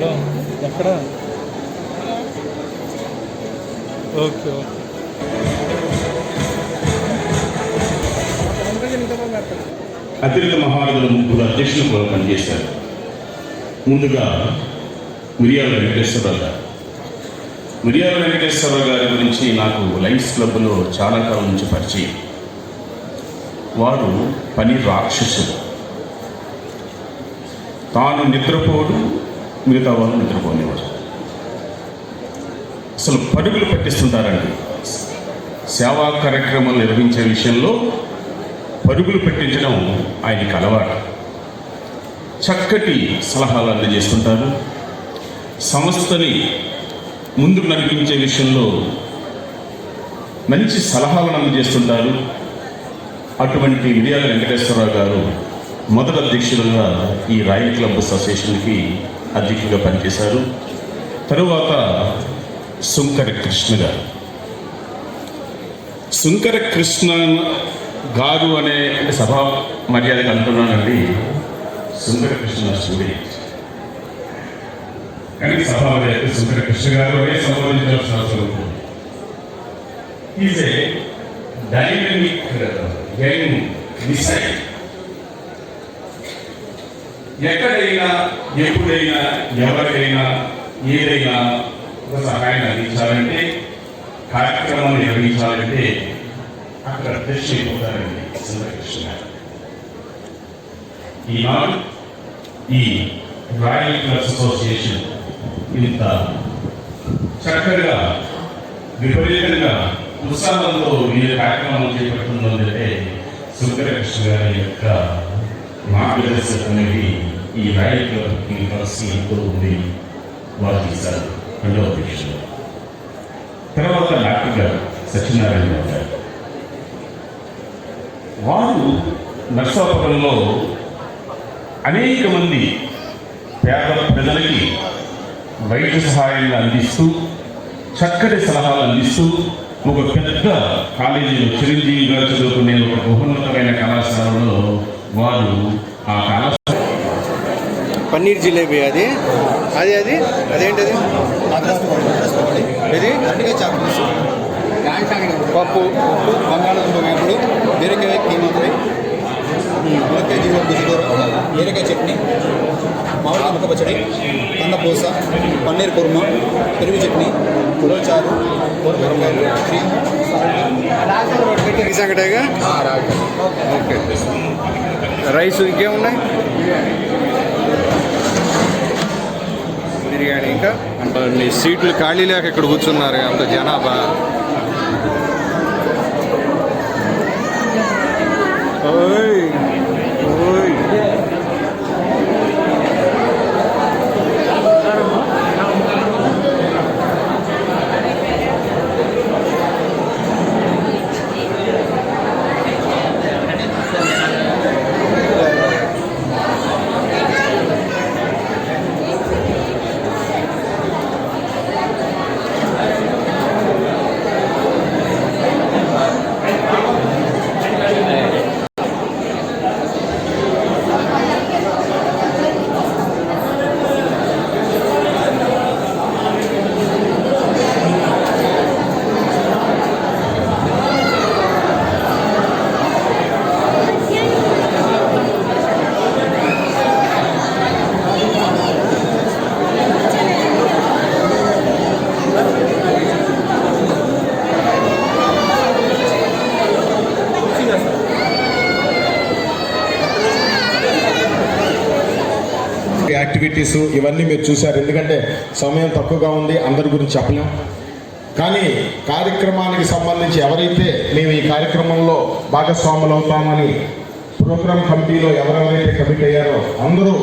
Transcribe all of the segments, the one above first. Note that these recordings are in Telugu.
హలో ఎక్కడ? Okay okay. అతిరిక్త మహారాజుల ముగ్గురు అధ్యక్షులు కూడా పనిచేశారు. ముందుగా మిరియాల వెంకటేశ్వరరావు గారు. మిరియాల వెంకటేశ్వరరావు గారి గురించి నాకు లయన్స్ క్లబ్లో చాలా కాలం నుంచి పరిచయం. వారు పని రాక్షసుడు. తాను నిద్రపోడు, మిగతా వాళ్ళు నిద్రపోనేవారు. అసలు పరుగులు పెట్టిస్తుంటారండి. సేవా కార్యక్రమాలు నిర్వహించే విషయంలో పరుగులు పెట్టించడం ఆయనకి అలవాటు. చక్కటి సలహాలు అందజేస్తుంటారు. సంస్థని ముందుకు నడిపించే విషయంలో మంచి సలహాలను అందజేస్తుంటారు. అటువంటి మిరియాల వెంకటేశ్వరరావు గారు మొదటి అధ్యక్షులుగా ఈ రాయల్ క్లబ్ అసోసియేషన్కి అధ్యక్షులుగా పనిచేశారు. తరువాత సుంకర కృష్ణ గారు. సుంకర కృష్ణ గారు అనే సభా మర్యాదగా అంటున్నానండి. సుంకర కృష్ణ స్టూడెంట్ కానీ సభా మర్యాద సుంకర కృష్ణ గారు అనే సంబోధించాల్సిన అవసరం ఉంది. Is a dynamic young missile. ఎక్కడైనా ఎప్పుడైనా ఎవరికైనా ఏదైనా ఒక సహాయం అందించాలంటే, కార్యక్రమాలు నిర్వహించాలంటే అక్కడ అధ్యక్ష అయిపోతారండి సుందరకృష్ణ గారు. ఈనాడు ఈ రాయల్ క్లబ్స్ అసోసియేషన్ ఇంత చక్కగా విపరీతంగా ఉత్సాహంతో ఈ కార్యక్రమం చేపడుతుందంటే సుందరకృష్ణ గారి యొక్క మార్గదర్శకం అనేది ఈ రాయల్ క్లబ్కి కలిసి ఎంతో ఉంది. వారు తీశారు రెండవ అధ్యక్షులు. తర్వాత డాక్టర్ గారు సత్యనారాయణ గారు. వారు నర్సాపురంలో అనేక మంది పేద ప్రజలకి వైద్య సహాయాన్ని అందిస్తూ, చక్కటి సలహాలు అందిస్తూ, ఒక పెద్ద కాలేజీలో చిరంజీవి గారు చదువుకునే ఒక బహున్నతమైన కళాశాలలో వారు ఆ కళాశాల పన్నీర్ జిలేబీ అది అది అది అదేంటది? ఇది పప్పు, బంగాళదుంప వేపుడు, బీరకాయ కీమా ఫ్రై, ములక్కాయ గుజ్జుకూర, బీరకాయ చట్నీ, మామిడి ముక్క పచ్చడి, కందపూస, పన్నీర్ కుర్మా, పెరుగు చట్నీ, ఉలవ చారు, కూరగాయలు, క్రీమ్, సంగటేగా. ఓకే. రైస్ ఇంకేమున్నాయి? బిర్యానీ. ఇంకా నీ సీట్లు ఖాళీ లేక ఇక్కడ కూర్చున్నారు అంత జనాభా. ఓయ్ ఓయ్ యాక్టివిటీస్ ఇవన్నీ మీరు చూశారు. ఎందుకంటే సమయం తక్కువగా ఉంది, అందరి గురించి చెప్పలేం. కానీ కార్యక్రమానికి సంబంధించి ఎవరైతే మేము ఈ కార్యక్రమంలో భాగస్వాములు అవుతామని ప్రోగ్రామ్ కమిటీలో ఎవరెవరైతే కమిట్ అయ్యారో అందరూ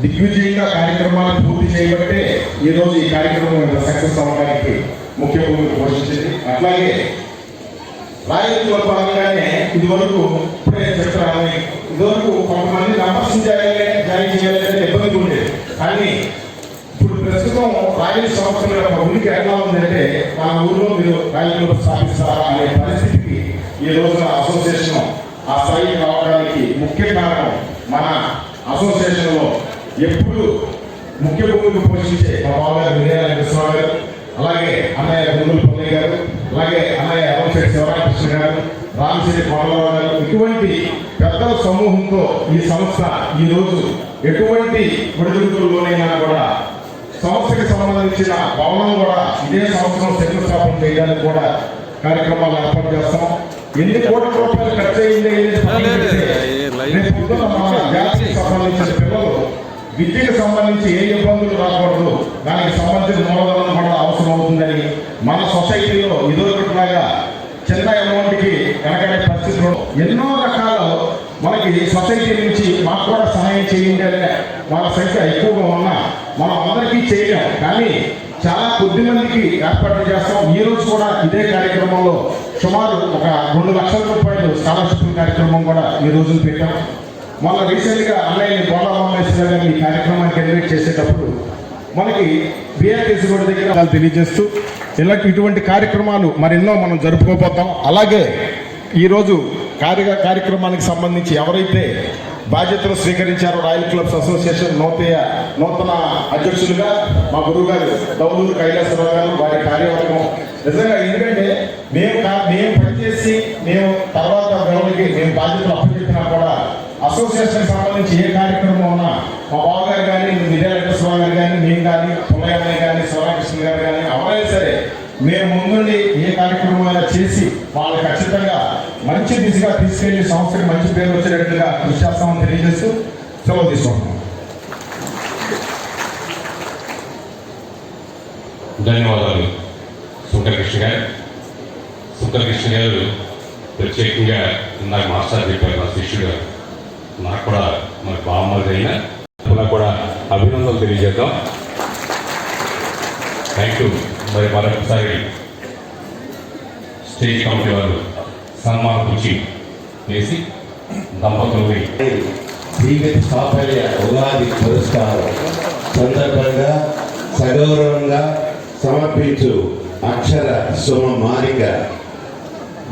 దిగ్విజయంగా కార్యక్రమాలను పూర్తి చేయబట్టే ఈరోజు ఈ కార్యక్రమం సక్సెస్ అవ్వడానికి ముఖ్య భూమిక పోషించింది. అట్లాగే రాయల్ క్లబ్ అనగానే ఇదివరకు కొంతమంది మెంబర్స్ జాయిన్ చేయాలంటే ఇబ్బంది ఉండేది. కానీ ఇప్పుడు ప్రస్తుతం రాయల్ సంస్థల యొక్క ఉనికి ఎలా ఉందంటే, మన ఊళ్ళో మీరు రాయల్ క్లబ్ స్థాపిస్తారా అనే పరిస్థితికి ఈ రోజున అసోసియేషన్ ఆ స్థాయికి రావడానికి ముఖ్య కారణం మన అసోసియేషన్లో ఎప్పుడు ముఖ్య భూమిక పోషించే మా బావగారు విజయాల కృష్ణ గారు, అలాగే అన్నయ్య గుండూరు పుల్లయ్య గారు, అలాగే అన్నయ్య అవంశెట్టి శివరామకృష్ణ గారు, రామశ్రీ కోమలరావు గారు, ఇటువంటి పెద్దల సమూహంతో ఈ సంస్థ ఈరోజు ఎటువంటి విడుదలలోనైనా కూడా సంస్థకి సంబంధించిన భవనం కూడా ఇదే సంవత్సరం శంకుస్థాపన చేయడానికి కూడా కార్యక్రమాలు ఏర్పాటు చేస్తాం. ఎన్ని కోట్ల రూపాయలు ఖర్చు అయింది సంబంధించిన పిల్లలు విద్యకు సంబంధించి ఏ ఇబ్బందులు రాకూడదు, దానికి సంబంధించిన మూలధనం కూడా అవసరం అవుతుందని మన సొసైటీలో ఇదొకటిలాగా చిన్న అమౌంట్కి వెనకడే పరిస్థితుల్లో ఎన్నో రకాల మనకి సొసైటీ నుంచి మాకు కూడా సహాయం చేయండి అనే వాళ్ళ సంఖ్య ఎక్కువగా ఉన్నా మనం అందరికీ చేయలేం, కానీ చాలా కొద్ది మందికి ఏర్పాటు చేస్తాం. ఈ రోజు కూడా ఇదే కార్యక్రమంలో సుమారు ఒక 2 లక్షల రూపాయలు స్కాలర్షిప్ కార్యక్రమం కూడా ఈ రోజున పెట్టాం. మొన్న రీసెంట్గా అన్నయ్య బోళరామేశ్వర గారిని ఈ కార్యక్రమానికి ఇన్వైట్ చేసేటప్పుడు మనకి బిఆర్టీసీ రోడ్ దగ్గర తెలియజేస్తూ ఇటువంటి కార్యక్రమాలు మరెన్నో మనం జరుపుకోబోతాం. అలాగే ఈరోజు కార్యక్రమానికి సంబంధించి ఎవరైతే బాధ్యతలు స్వీకరించారో రాయల్ క్లబ్స్ అసోసియేషన్ నూతన అధ్యక్షులుగా మా గురువు గారు దౌలూరు కైలాసరావు గారు, వారి కార్యవర్గం నిజంగా ఎందుకంటే మేము పనిచేసి మేము తర్వాత గౌరవకి మేము బాధ్యతలు అప్పచెప్పినా కూడా అసోసియేషన్ సంబంధించి ఏ కార్యక్రమం ఉన్నా మా బావగారు కానీ, విజయలక్ష్మరావు గారు కానీ, మేము కానీ, పుల్లయ్య కానీ, శివరామకృష్ణ గారు కానీ ఎవరైనా సరే మేము ముందుండి ఏ కార్యక్రమం అయినా చేసి వాళ్ళు ఖచ్చితంగా మంచి దిశగా తీసుకెళ్లి సంస్థకి మంచి పేరు వచ్చేటట్టుగా కృషి చేస్తామని తెలియజేస్తూ సెలవు తీసుకుంటున్నాం. ధన్యవాదాలు శంకరకృష్ణ గారు. శంకరకృష్ణ గారు ప్రత్యేకంగా ఇందాక మాస్టర్ చెప్పారు, నా శిష్యుడు నాకు కూడా మరి బామ్మది అయినా కూడా అభినందనలు తెలియజేద్దాం. Thank you. మరి మరొకసారి స్టేజ్ కమిటీ వారు సన్మాన కుర్చీ వేసి దంపతుల్ని జీవిత సాఫల్య ఉగాది పురస్కారం సందర్భంగా సగౌరవంగా సమర్పించు అక్షర సుమ మాలిక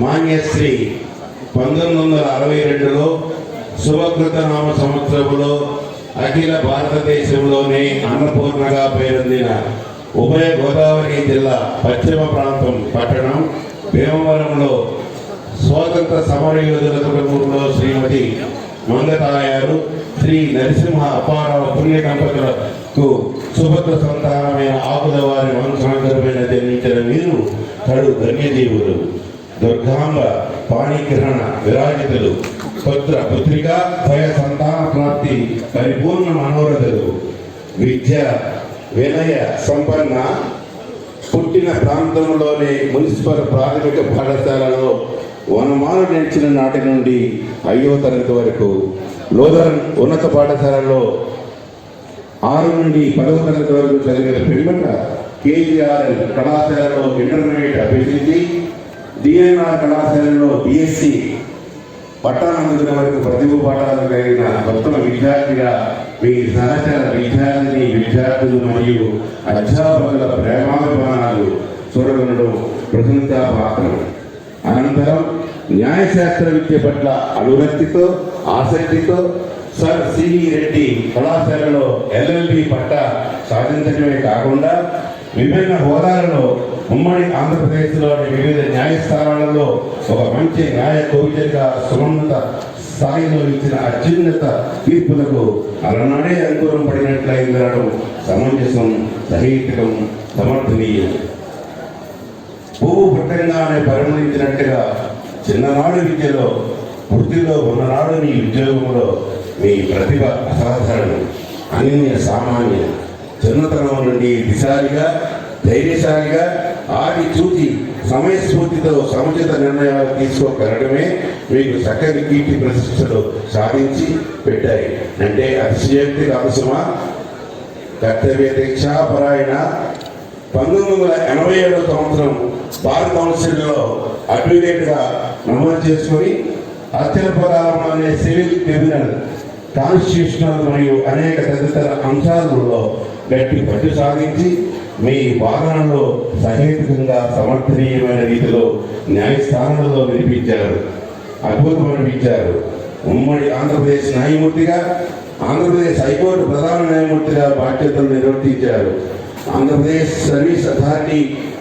మాన్యశ్రీ 1962లో శుభకృత నామ సంవత్సరంలో అఖిల భారతదేశంలోనే అన్నపూర్ణగా పేరొందిన ఉభయ గోదావరి జిల్లా పశ్చిమ ప్రాంతం పట్టణం భీమవరంలో స్వాతంత్ర సమరయోధుల కుటుంబంలో శ్రీమతి మంగతాయారు శ్రీ నరసింహ అప్పారావు పుణ్య దంపతులకు సుభద్ర సంతానమైన ఆకుల వారి వంశాంతరమైన జన్మించిన మీరు కడు ధన్యజీవులు. దుర్గాంబ పాణిగ్రహణ విరాజితులు, పుత్ర పుత్రిక భయ సంతాన ప్రాప్తి పరిపూర్ణ మనోరథులు, విద్య వినయ సంపన్న, పుట్టిన ప్రాంతంలోనే మున్సిపల్ ప్రాథమిక పాఠశాలలో వనమాలు నేర్చిన నాటి నుండి 5వ తరగతి వరకు, లోదరన్ ఉన్నత పాఠశాలలో 6 నుండి 10వ తరగతి వరకు చదివిన పిమ్మట కేజీఆర్ఎల్ కళాశాలలో ఇంటర్మీడియట్ అభ్యసించి డిఎన్ఆర్ కళాశాలలో బిఎస్సి పట్టానందుకున్న వరకు ప్రతిభ పాఠాలు కలిగిన ఉత్తమ విద్యార్థిగా మీ సహచర విద్యార్థులు మరియు అధ్యాపకుల ప్రేమాభిమానాలు చూడగలడం ప్రశంసాపాత్రం. అనంతరం న్యాయశాస్త్ర విద్య పట్ల అనురక్తితో ఆసక్తితో సర్ సివి రెడ్డి కళాశాలలో ఎల్ఎల్బి పట్టా సాధించడమే కాకుండా విభిన్న హోదాలలో ఉమ్మడి ఆంధ్రప్రదేశ్లోని వివిధ న్యాయస్థానాలలో ఒక మంచి న్యాయ కోవిదగా సుమన్నత స్థాయిలో ఇచ్చిన అత్యున్నత తీర్పులకు అలనాడే అంకురం పడినట్లయిందనడం సమంజసం, సహేతుకం, సమర్థనీయం. పువ్వు పుట్టంగానే పరిమళించినట్టుగా చిన్ననాడు విద్యలో వృత్తిలో ఉన్ననాడు మీ ఉద్యోగంలో మీ ప్రతిభ అసాధారణం, అనన్య సామాన్యం. చిన్నతనం నుండి దిశాలిగా ధైర్యశాలిగా ఆది చూచి సమయస్ఫూర్తితో సముచిత నిర్ణయాలు తీసుకోగలడమే మీకు చక్కని కీర్తి ప్రతిష్టలు సాధించి పెట్టాయి. అంటే అతిశయోక్తి కాదుసుమా. కర్తవ్య దీక్షాపరాయణ 1987వ సంవత్సరం బార్ కౌన్సిల్లో అడ్వకేట్గా నమోదు చేసుకుని అత్యల్పకాలం అనే సివిల్ ట్రిబ్యునల్, కాన్స్టిట్యూషనల్ మరియు అనేక తదితర అంశాలలో గట్టి పట్టు సాధించి మీ వాదనలో సహేతుకంగా సమర్థనీయమైన రీతిలో న్యాయస్థానంలో వినిపించారు, అద్భుతమనిపించారు. ఉమ్మడి ఆంధ్రప్రదేశ్ న్యాయమూర్తిగా ఆంధ్రప్రదేశ్ హైకోర్టు ప్రధాన న్యాయమూర్తిగా బాధ్యతలు నిర్వర్తించారు. ఆంధ్రప్రదేశ్ సర్వీస్ అథారిటీ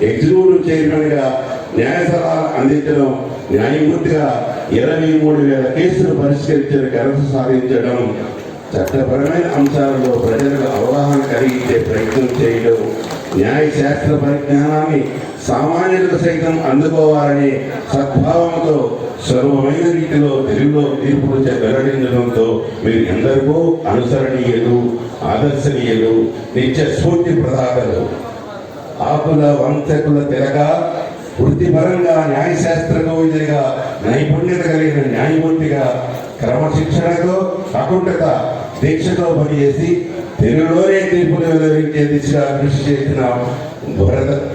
ఎగ్జిక్యూటివ్ చైర్మన్గా న్యాయ సలహాలు అందించడం, న్యాయమూర్తిగా 23,000 కేసులు పరిష్కరించిన ఘనత సాధించడం, చట్టపరమైన అంశాలలో ప్రజలకు అవగాహన కలిగించే ప్రయత్నం చేయడం, న్యాయ శాస్త్ర పరిజ్ఞానాన్ని సామాన్యులకు సైతం అందుకోవాలనే సద్భావంతో సర్వమైన రీతిలో తెలుగులో తీర్పులు వెల్లడించడంతో మీరు ఎందరికో అనుసరణీయులు, ఆదర్శనీయులు, నిత్య స్ఫూర్తి ప్రదాతలు. ఆకుల వంశకుల తిరగ వృత్తిపరంగా న్యాయశాస్త్ర కోవిదిగా నైపుణ్యత కలిగిన న్యాయమూర్తిగా క్రమశిక్షణతో అకుంఠత దీక్షతో పనిచేసి తెలుగులోనే తీర్పులు వెలువరించే దిశగా కృషి చేసిన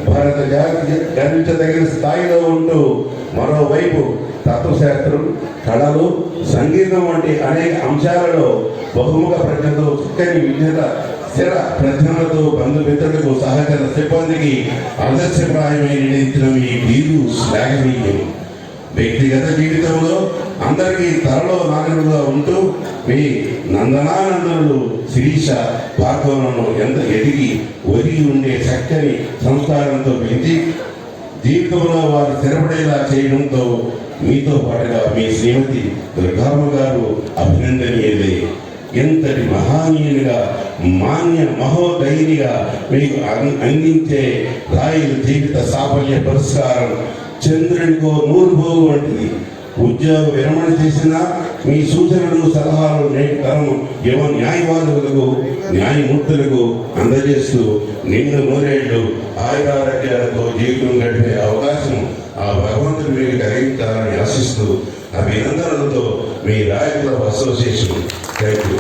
భారత జాతి గర్వించదగిన స్థాయిలో ఉంటూ మరోవైపు తత్వశాస్త్రం, కళలు, సంగీతం వంటి అనేక అంశాలలో బహుముఖ ప్రజ్ఞతో చక్కని విజ్ఞత, స్థిర ప్రజ్ఞలతో బంధుమిత్రులకు సహచర సిబ్బందికి ఆదర్శప్రాయమై నిలిచిన మీ వీరు శ్లాఘనీయం. వ్యక్తిగత జీవితంలో అందరికీ త్వరలో నాగరుడుగా ఉంటూ మీ నందనానందనులు శిరీష భార్గవలను ఎంత ఎదిగి ఒదిగి ఉండే చక్కని సంస్కారంతో పెంచి జీవితంలో వారు స్థిరపడేలా చేయడంతో మీతో పాటుగా మీ శ్రీమతి దుర్గామ్మ గారు అభినందనీయులే. ఎంతటి మహానీయునిగా, మాన్య మహోదయినిగా మీకు అందించే రాయల జీవిత సాఫల్య పురస్కారం చంద్రునికో 100 భోగు వంటిది. ఉద్యోగ విరమణ చేసిన మీ సూచనలు, సలహాలు నేటి తరం యువ న్యాయవాదులకు, న్యాయమూర్తులకు అందజేస్తూ నిన్ను 100 ఆయురారోగ్యాలతో జీవితం గడిపే అవకాశం ఆ భగవంతుడు మీకు కలిగించాలని ఆశిస్తూ అభినందనలతో మీ royal club association. Thank you.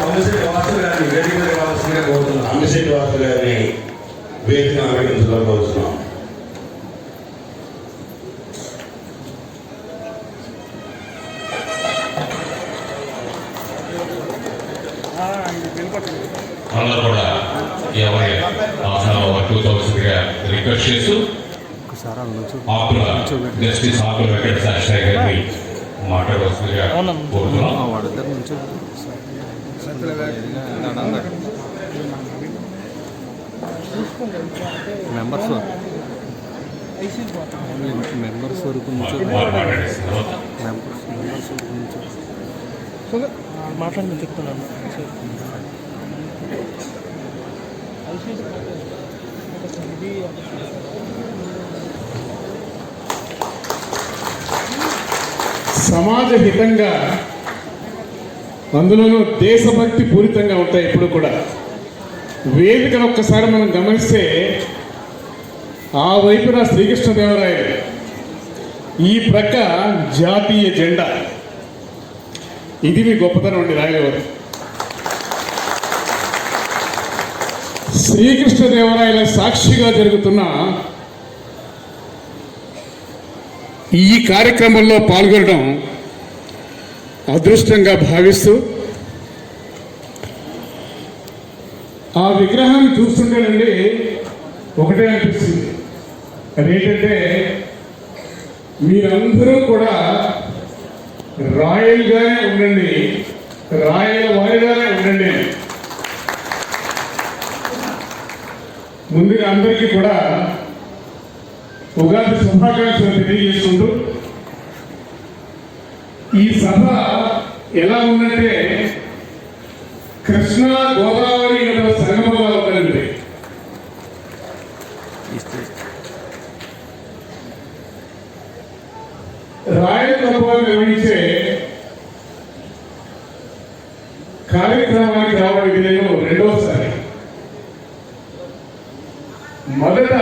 Ammisetti Vasu గారిని వేదిక మీద కావాల్సిందిగా కోరుతున్నాం. అమ్మిశెట్టి వాసు గారిని వేదిక ఆలోచించలో కోరుతున్నాం. అందరూ కూడా ఎవరి ఆసనం 2000గా రిక్వెస్ట్ చేస్తూ ఆకుల జస్టిస్ ఆకుల వెంకట శాస్త్రి గారిని మాట్లాడవలసిందిగా కోరుతున్నాం. మెంబర్స్ వరకు మాట్లాడి చెప్తున్నాను. సమాజ హితంగా, అందులోనూ దేశభక్తి పూరితంగా ఉంటాయి. ఇప్పుడు కూడా వేదికను ఒక్కసారి మనం గమనిస్తే ఆ వైపున శ్రీకృష్ణదేవరాయలు, ఈ ప్రక్క జాతీయ జెండా. ఇది మీ గొప్పతనం అండి రాయలవారు. శ్రీకృష్ణదేవరాయల సాక్షిగా జరుగుతున్న ఈ కార్యక్రమంలో పాల్గొనడం అదృష్టంగా భావిస్తూ, ఆ విగ్రహాన్ని చూస్తుంటేనండి ఒకటే అనిపిస్తుంది. అదేంటంటే మీరందరూ కూడా రాయల్గానే ఉండండి, రాయల వారిగానే ఉండండి. ముందుగా అందరికీ కూడా ఉగాది శుభాకాంక్షలు తెలియజేసుకుంటూ, ఈ సభ ఎలా ఉందంటే కృష్ణా గోదావరి సంగమంగా ఉందండి. రాయల క్లబ్లో నిర్వహించే కార్యక్రమానికి రావడం ఇది నేను రెండవసారి. మొదట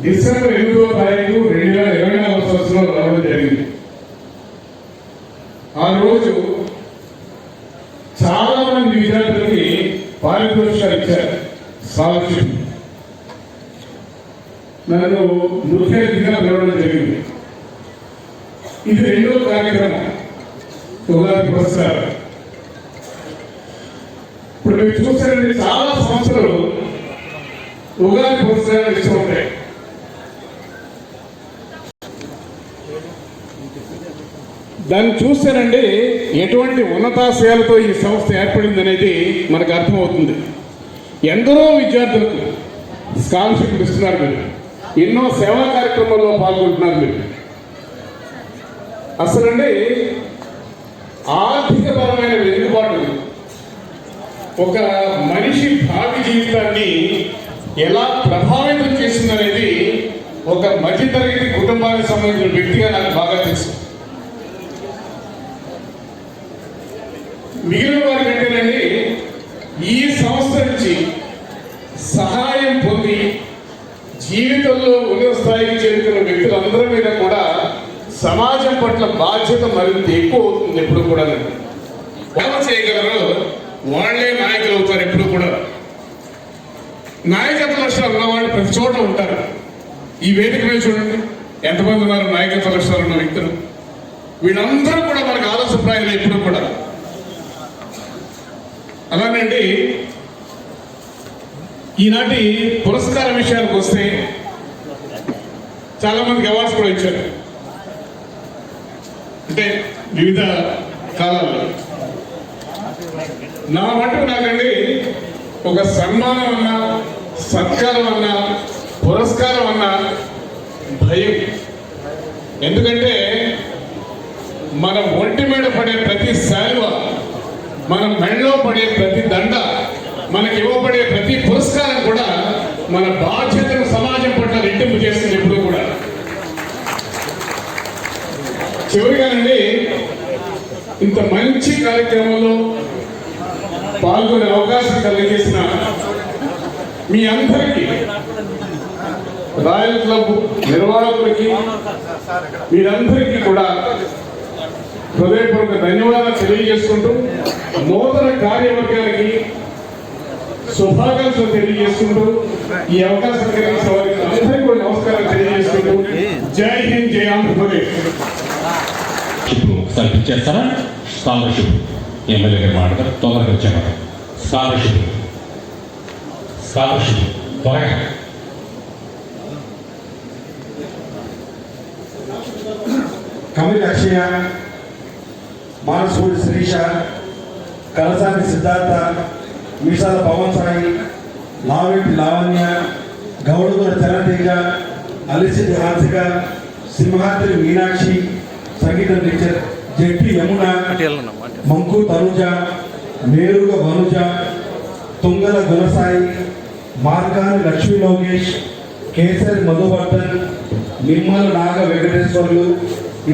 డిసెంబర్ 8వ తారీఖు 2024 సంవత్సరంలో రావడం జరిగింది. ఆ రోజు చాలా మంది విద్యార్థులకి పారితోషికాలు ఇచ్చారు, స్కాలర్షిప్. నన్ను ముఖ్య అతిథిగా పిలవడం జరిగింది. ఇది రెండో కార్యక్రమం, ఉగాది పురస్కారం. ఇప్పుడు మీరు చూస్తారండి, చాలా సంస్థలు ఉగాది పురస్కారాలు ఇస్తూ ఉంటాయి. దాన్ని చూస్తేనండి ఎటువంటి ఉన్నతాశయాలతో ఈ సంస్థ ఏర్పడింది అనేది మనకు అర్థమవుతుంది. ఎందరో విద్యార్థులకు స్కాలర్షిప్లు ఇస్తున్నారు మీరు, ఎన్నో సేవా కార్యక్రమాల్లో పాల్గొంటున్నారు మీరు. అసలండి ఆర్థికపరమైన వెసులుబాటు ఒక మనిషి భావి జీవితాన్ని ఎలా ప్రభావితం చేస్తుందనేది ఒక మధ్యతరగతి కుటుంబానికి సంబంధించిన వ్యక్తిగా నాకు బాగా తెలుసు. మిగిలిన వారి కంటేనండి ఈ సంస్థ నుంచి సహాయం పొంది జీవితంలో ఉన్నత స్థాయికి చేరుకున్న వ్యక్తులందరి మీద కూడా సమాజం పట్ల బాధ్యత మరింత ఎక్కువ అవుతుంది. ఎప్పుడు కూడా వాళ్ళు చేయగలరు, వాళ్లే నాయకులు అవుతారు. ఎప్పుడు కూడా నాయకత్వ లక్షణాలు ఉన్నవాళ్ళు ప్రతి చోట ఉంటారు. ఈ వేదిక మీద చూడండి ఎంతమంది ఉన్నారు నాయకత్వ లక్షణాలు ఉన్న వ్యక్తులు. వీళ్ళందరూ కూడా మనకు ఆదర్శప్రాయాలు ఎప్పుడు కూడా. అలానండి ఈనాటి పురస్కార విషయానికి వస్తే చాలా మందికి అవార్డ్స్ కూడా ఇచ్చారు, అంటే వివిధ కాలాల్లో. నా మటుకు నాకండి ఒక సన్మానం అన్నా, సత్కారం అన్నా, పురస్కారం అన్నా భయం. ఎందుకంటే మన ఒంటి మీద పడే ప్రతి శాలువ, మన మెడలో పడే ప్రతి దండ, మనకి ఇవ్వబడే ప్రతి పురస్కారం కూడా మన బాధ్యతను సమాజం పట్ల రెట్టింపు చేస్తుంది ఎప్పుడు కూడా. చివరిగానండి ఇంత మంచి కార్యక్రమంలో పాల్గొనే అవకాశం కలిగజేసిన మీ అందరికీ, రాయల్ క్లబ్ నిర్వాహకులకి, మీరందరికీ కూడా హృదయపూర్వక ధన్యవాదాలు తెలియజేసుకుంటూ, నూతన కార్యవర్గానికి శుభాకాంక్షలు తెలియజేసుకుంటూ, ఈ అవకాశం కలిగించిన వారికి అందరికీ కూడా నమస్కారం తెలియజేసుకుంటూ, జై హింద్, జై ఆంధ్రప్రదేశ్. ఒకసారి చేస్తారా? స్కాలర్షిప్ ఎమ్మెల్యే గారు మాట్లాడతారు, తొందరగా వచ్చామాట. స్కాలర్షిప్ త్వరగా. కమిటి అక్షయ, మానసూడి శిరీష, కలసాని సిద్ధార్థ, మీసాల పవన్ సాయి, లావెట్టి లావణ్య, గౌడగూడ చరణతేజ, అలిసిటి హాసిక, సింహాద్రి మీనాక్షి, సంగీతం టీచర్ జెట్టి యమున, మంకు తనుజ, మేరుగ వనుజ, తుంగల గుణసాయి, మార్గాని లక్ష్మీ లోకేష్, కేసరి మధువర్ధన్, నిమ్మల నాగ వెంకటేశ్వర్లు,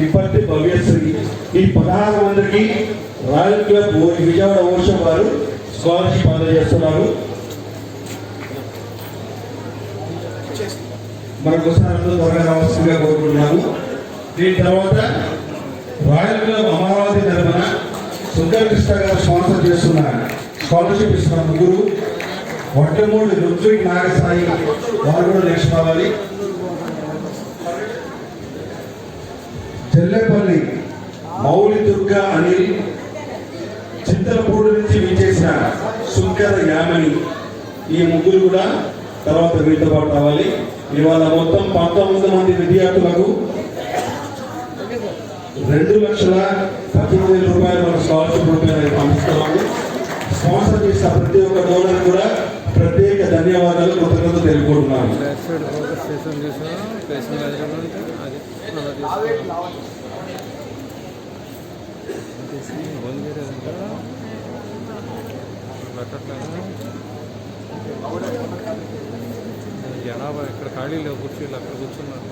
ఇప్పటి భవ్యశ్రీ. ఈ 16 మందికి రాయల్ క్లబ్ విజయవాడ ఓషం వారు స్కాలర్షిప్ అందజేస్తున్నారు. మరొకసారి త్వరగా రావాల్సిందిగా కోరుకుంటున్నాను. దీని తర్వాత రాయల్ క్లబ్ అమరావతి తరఫున సుందరకృష్ణ గారు స్పాన్సర్ చేస్తున్న స్కాలర్షిప్ ఇస్తున్న ముగ్గురు, వట్టమూడి రుత్విక్ నాగసాయి వారు కూడా నెక్స్ట్ రావాలి. చెల్లెపల్లి మౌలి దుర్గా అనిల్, చింతలపూడి నుంచి విచ్చేసిన సుంకర యామని, ఈ ముగ్గురు కూడా తర్వాత వీటితో పాటు రావాలి. ఇవాళ మొత్తం 19 మంది విద్యార్థులకు 2,18,000 రూపాయలు మన స్కాలర్షిప్ రూపాయలు పంపిస్తున్నాము. స్పాన్సర్ చేసిన ప్రతి ఒక్క డోనర్ కూడా ప్రత్యేక ధన్యవాదాలు, కృతజ్ఞతలు తెలుపుకుంటున్నాను. జనాభా ఇక్కడ ఖాళీ లేవు, కుర్చీలు అక్కడ కూర్చున్నారు.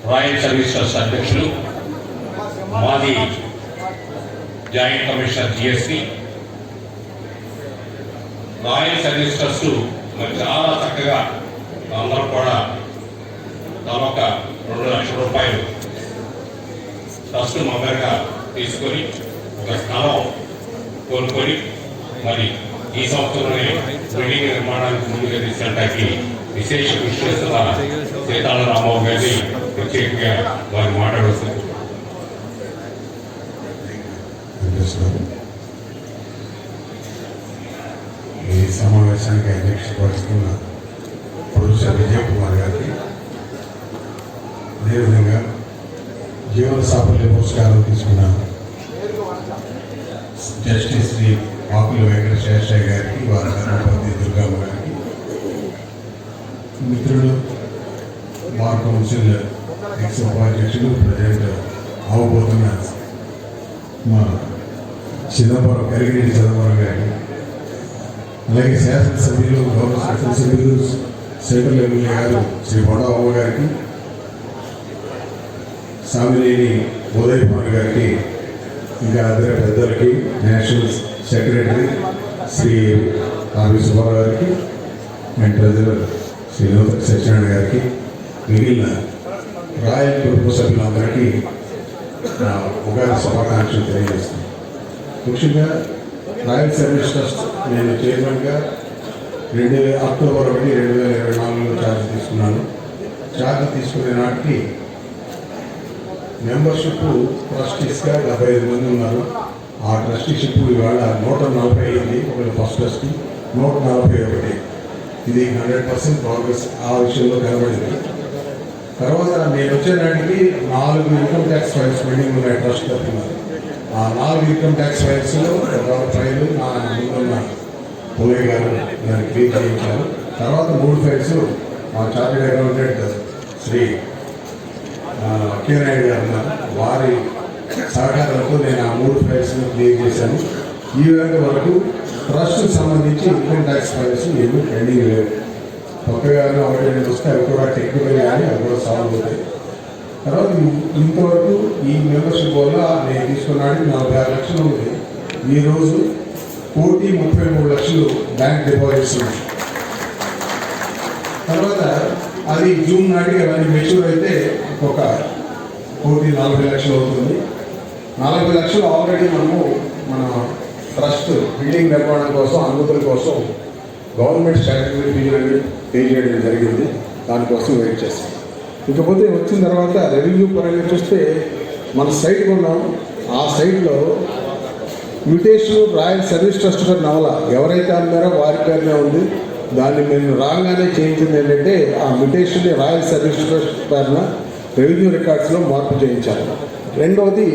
రాయల్ సర్వీస్ ట్రస్ట్ అధ్యక్షులు, మాది joint commissioner GST. Royal service trust మరి చాలా చక్కగా అందరూ కూడా తమొక 2 లక్షల రూపాయలు ట్రస్ట్ మెంబర్గా తీసుకొని ఒక స్థలం కోరుకొని మరి ఈ సంవత్సరంలోనే బిల్డింగ్ నిర్మాణానికి ముందుగా తీసుకెళ్ళడానికి విశేష కృషి చేస్తున్న సీతాల రామబాబు గారిని ప్రత్యేకంగా వారు మాట్లాడుతున్నారు. సమావేశానికి అధ్యక్షత వహిస్తున్న ప్రొఫెసర్ విజయ్ కుమార్ గారికి, అదేవిధంగా జీవన సాఫల్య పురస్కారం తీసుకున్న జస్టిస్ శ్రీ ఆకుల వెంకటశేషయ్య గారికి, వారి ధర్మపతి దుర్గమ్మ గారికి, మిత్రులు బార్ కౌన్సిల్ ఎక్స్ ఉపాధ్యక్షులు ప్రజెంట్ అవబోతున్న మా చిదంబరం కలిగిన చిదంబరం గారికి, అలాగే శాసనసభ్యులు గౌరవ శాసనసభ్యులు సెంట్రల్ ఎమ్మెల్యే గారు శ్రీ బొడవ గారికి, సామినేని ఉదయ్ కుమార్ గారికి, ఇంకా అదర పెద్దలకి, national secretary Shri R V Subbarao గారికి అండ్ ట్రెజరర్ శ్రీ నూతన సత్యనారాయణ గారికి, మిగిలిన రాయల్ కుటుంబ సభ్యులందరికీ నా ఉగాది శుభాకాంక్షలు తెలియజేస్తాను. ముఖ్యంగా రాయల్ సర్వీస్ ట్రస్ట్ నేను చైర్మన్గా అక్టోబర్ 1, 2024లో ఛార్జ్ తీసుకున్నాను. ఛార్జ్ తీసుకునే నాటికి మెంబర్షిప్ ట్రస్టీస్గా 75 మంది ఉన్నారు. ఆ ట్రస్టీషిప్ ఇవాళ 140 అయింది. ఒకవేళ ఫస్ట్ ట్రస్టీ 141. ఇది 100% ప్రోగ్రెస్ ఆ విషయంలో కనబడింది. తర్వాత నేను వచ్చే నాటికి 4 ఇన్కమ్ ట్యాక్స్ ఫైల్స్ పెండింగ్ ఉన్నాయి ట్రస్ట్ తరఫున. ఆ 4 ఇన్కమ్ ట్యాక్స్ ఫైల్స్లో ఒక ఫైల్ నా ముందున్న పోలే గారు దాన్ని క్లియర్ చేయించారు. తర్వాత 3 ఫైల్స్ మా చార్టెడ్ అకౌంటెంట్ శ్రీ అక్కినాయుడు గారు ఉన్నారు. వారి సహకారంతో నేను ఆ 3 ఫైల్స్ని క్లియర్ చేశాను. ఈ వేళ వరకు ట్రస్ట్కి సంబంధించి ఇన్కమ్ ట్యాక్స్ ఫైల్స్ ఏమీ పెండింగ్ లేవు. కొత్తగా 1-2 వస్తే అవి కూడా టెక్నికల్ కానీ అవి కూడా సాల్వ్ అవుతాయి. తర్వాత ఇంతవరకు ఈ మెంబర్షిప్ వల్ల నేను తీసుకున్నాడు 46 లక్షలు ఉంది. ఈరోజు 1,33,00,000 బ్యాంక్ డిపాజిట్స్ ఉన్నాయి. తర్వాత అది జూన్ నాటికి అవన్నీ మెచ్యూర్ అయితే ఒక 1,40,00,000 అవుతుంది. 40 లక్షలు ఆల్రెడీ మనము మన ట్రస్ట్ బిల్డింగ్ నిర్మాణం కోసం, అనుమతుల కోసం గవర్నమెంట్ స్టాట్యూటరీ ఫీజు పే చేయడం జరిగింది. దానికోసం వెయిట్ చేస్తాం. ఇకపోతే వచ్చిన తర్వాత రెవెన్యూ పరంగా చూస్తే మన సైట్ కొన్నాం. ఆ సైట్లో మ్యూటేషన్ రాయల్ సర్వీస్ ట్రస్ట్ పేరు నవల ఎవరైతే అన్నారో వారి పేరునే ఉంది. దాన్ని మేము రాగానే చేయించింది ఏంటంటే ఆ మ్యూటేషన్ రాయల్ సర్వీస్ ట్రస్ట్ పేరున రెవెన్యూ రికార్డ్స్లో మార్పు చేయించాలి. రెండవది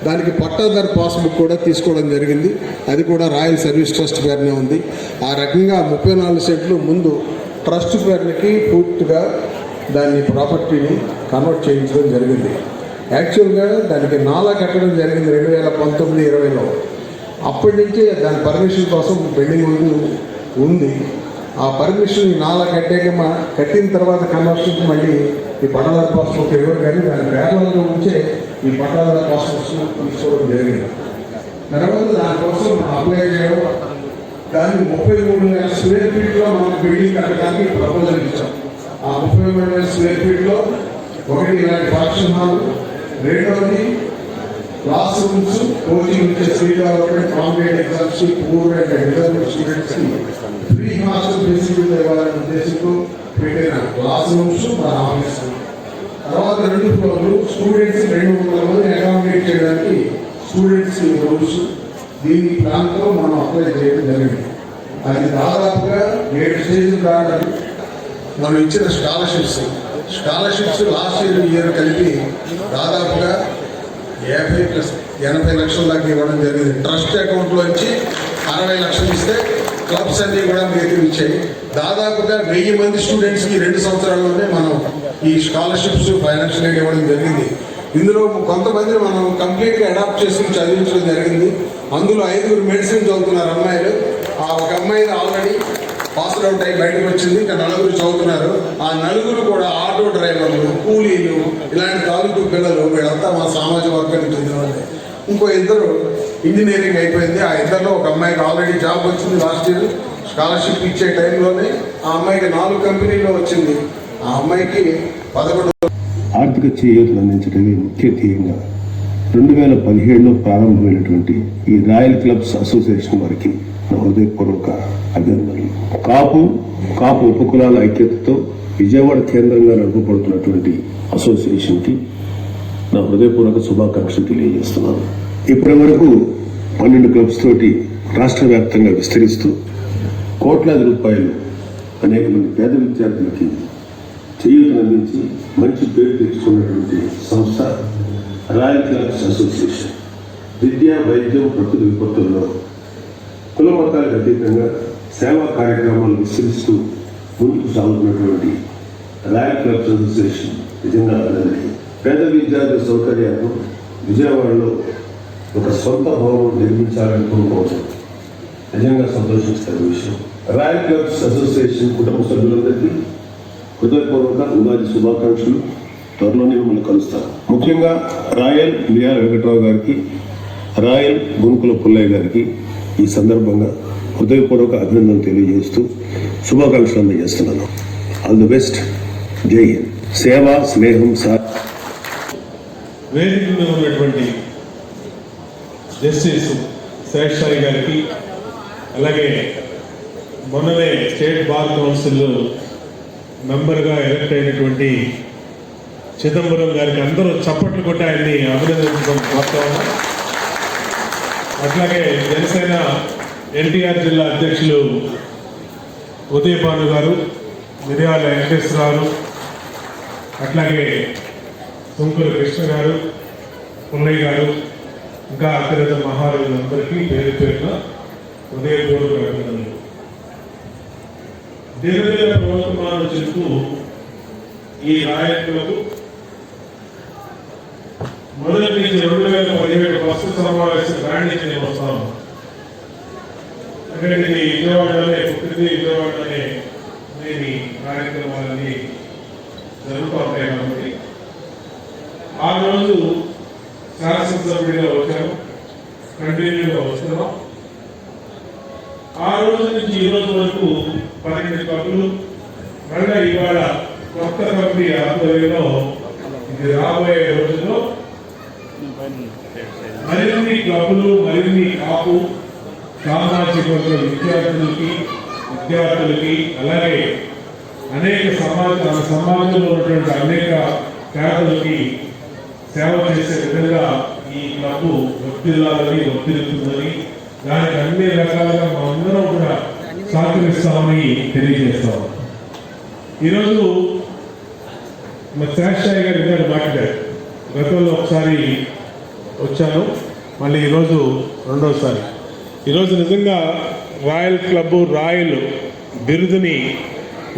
దానికి పట్టాదారు పాస్బుక్ కూడా తీసుకోవడం జరిగింది. అది కూడా రాయల్ సర్వీస్ ట్రస్ట్ పేరునే ఉంది. ఆ రకంగా 34 సెంట్లు ముందు ట్రస్ట్ పేరుకి పూర్తిగా దాన్ని ప్రాపర్టీని కన్వర్ట్ చేయించడం జరిగింది. యాక్చువల్గా దానికి నాలా కట్టడం జరిగింది 2019-20లో. అప్పటి నుంచి దాని పర్మిషన్ కోసం పెండింగ్ ఉంది. ఆ పర్మిషన్ నాలా కట్టిన తర్వాత కన్వర్షన్కి మళ్ళీ ఈ పట్టాదారు పాస్బుక్ ఇవ్వరు, కానీ దాని పేర్లలో ఉంచే ఈ పట్టాదారు పాస్బుక్స్ తీసుకోవడం జరిగింది. తర్వాత దానికోసం అప్లై చేయడం, దాన్ని 33,000 స్క్వేర్ ఫీట్లో మనం బిల్డింగ్ కట్టడానికి ప్రపోజల్ ఇచ్చాం. ఆ 33,000 స్క్వేర్ ఫీట్లో ఒకటి ఇలాంటి ఫంక్షన్ హాల్, రెండవది క్లాస్ రూమ్స్, కోచింగ్ ఇచ్చే skill development, competitive exams, poor and reserved స్టూడెంట్స్కి ఫ్రీ హాస్టల్ ఫెసిలిటీ ఇవ్వాలనే ఉద్దేశంతో పెట్టిన క్లాస్ రూమ్స్ మన ఆఫీస్. తర్వాత 2 ఫ్లోర్లు స్టూడెంట్స్ 200 మంది అకామిడేట్ చేయడానికి స్టూడెంట్స్ రూమ్స్. దీని ప్లాన్తో మనం అప్లై చేయడం జరిగింది. అది దాదాపుగా 7 స్టేజ్లు కావడానికి మనం ఇచ్చిన స్కాలర్షిప్స్ లాస్ట్ ఇయర్ కలిపి దాదాపుగా 50-80 లక్షల దాకా ఇవ్వడం జరిగింది. ట్రస్ట్ అకౌంట్లో నుంచి 60 లక్షలు ఇస్తే క్లబ్స్ అన్నీ కూడా మీకు ఇచ్చాయి. దాదాపుగా 1000 మంది స్టూడెంట్స్కి 2 సంవత్సరాల్లోనే మనం ఈ స్కాలర్షిప్స్ ఫైనాన్షియల్ ఎయిడ్ ఇవ్వడం జరిగింది. ఇందులో కొంతమంది మనం కంప్లీట్గా అడాప్ట్ చేసుకుని చదివించడం జరిగింది. అందులో 5 మెడిసిన్ చదువుతున్నారు అమ్మాయిలు. ఆ ఒక అమ్మాయి ఆల్రెడీ పాస్ అవుట్ అయ్యి బయటకు వచ్చింది. ఇంకా 4 చదువుతున్నారు. ఆ 4 కూడా ఆటో డ్రైవర్లు, కూలీలు, ఇలాంటి తాలూకు పిల్లలు. వీళ్ళంతా మా సామాజిక వర్గానికి చెందిన వాళ్ళే. ఇంకో 2 ఇంజనీరింగ్ అయిపోయింది. ఆ 2లో ఒక అమ్మాయికి ఆల్రెడీ జాబ్ వచ్చింది లాస్ట్ ఇయర్. స్కాలర్షిప్ ఇచ్చే టైంలోనే ఆ అమ్మాయికి 4 కంపెనీల్లో వచ్చింది. ఆ అమ్మాయికి 11 ఆర్థిక చేయూతలు అందించడమే ముఖ్య ధ్యేయంగా 2017లో ప్రారంభమైనటువంటి ఈ రాయల్ క్లబ్స్ అసోసియేషన్ వారికి నా హృదయపూర్వక అభినందనలు. కాపు ఉపకులాల ఐక్యతతో విజయవాడ కేంద్రంగా నడుపబడుతున్నటువంటి అసోసియేషన్కి నా హృదయపూర్వక శుభాకాంక్షలు తెలియజేస్తున్నాను. ఇప్పటి వరకు 12 క్లబ్స్ తోటి రాష్ట్ర వ్యాప్తంగా విస్తరిస్తూ కోట్లాది రూపాయలు అనేక మంది పేద విద్యార్థులకి చేయూతనందించి మంచి పేరు తెచ్చుకున్నటువంటి సంస్థ రాయల్ క్లబ్స్ అసోసియేషన్. విద్య, వైద్యం, ప్రకృతి విపత్తుల్లో కుల మతాలకు అతీతంగా సేవా కార్యక్రమాలు విస్తరిస్తూ ముందుకు సాగుతున్నటువంటి రాయల్ క్లబ్స్ అసోసియేషన్ నిజంగా అభినందనీయం. పేద విద్యార్థుల సౌకర్యాలను విజయవాడలో ఒక సొంత భవనం నిర్మించాలనుకోవడం నిజంగా సంతోషిస్తున్న విషయం. రాయల్ క్లబ్స్ అసోసియేషన్ కుటుంబ సభ్యులందరికీ హృదయపూర్వక ఉగాది శుభాకాంక్షలు. త్వరలోనే మిమ్మల్ని కలుస్తాను. ముఖ్యంగా రాయల్ మియాల వెంకట్రావు గారికి, రాయల్ గునుకుల పుల్లయ్య గారికి ఈ సందర్భంగా హృదయపూర్వక అభినందనలు తెలియజేస్తూ శుభాకాంక్షలు అందజేస్తున్నాను. All the best. జై హింద్. సేవ, స్నేహం, వేదిక మీద ఉన్నటువంటి జస్టిస్ శేషాయి గారికి, అలాగే మొన్ననే స్టేట్ బార్ కౌన్సిల్ మెంబర్గా ఎలక్ట్ అయినటువంటి చిదంబరం గారికి అందరూ చప్పట్లు కొట్టి ఆయన్ని అభినందించడం కోరుతాము. అట్లాగే జనసేన ఎన్టీఆర్ జిల్లా అధ్యక్షులు ఉదయభాను గారు, మిర్యాల వెంకటేశ్వరరావు, అట్లాగే సుంకూరు కృష్ణ గారు, పుల్లయ్య గారు, ఇంకా అతిరథ మహారాజులందరికీ పేరు పేరున ఉదయపూర్వక అభినందనలు. దినదిన ప్రవర్తమానం చెప్తూ ఈ నాయకులకు మొదటి నుంచి 2017 ఫస్ట్ సమావేశం రాణించి నేను వస్తాను. ఎందుకంటే ఇది విజయవాడలోనే పుట్టింది, విజయవాడలోనే నేను కార్యక్రమాలన్నీ జరుగుతూ ఉంటాయి కాబట్టి ఆ రోజు శాసనసభ్యుడిగా వచ్చాము, కంటిన్యూగా వస్తున్నాం. ఆ రోజు నుంచి ఈ రోజు వరకు 12 క్లబ్లు, మళ్ళీ ఇవాళ కొత్త కమిటీ ఆధ్వర్యంలో ఇది రాబోయే రోజుల్లో మరిన్ని క్లబ్లు, మరిన్ని కాపు సామాజిక వర్గ విద్యార్థులకి అలాగే అనేక సమాజంలో ఉన్నటువంటి అనేక పేదలకి సేవ చేసే విధంగా ఈ క్లబ్ వర్తిల్లుతుందని, దానికి అన్ని రకాలుగా మనందరం కూడా సహకరిస్తామని తెలియజేస్తాం. ఈరోజు మా శేషాయి గారు ఇద్దరు మాట్లాడారు. గతంలో ఒకసారి వచ్చాను, మళ్ళీ ఈరోజు రెండోసారి. ఈరోజు నిజంగా రాయల్ క్లబ్ రాయల్ బిరుదుని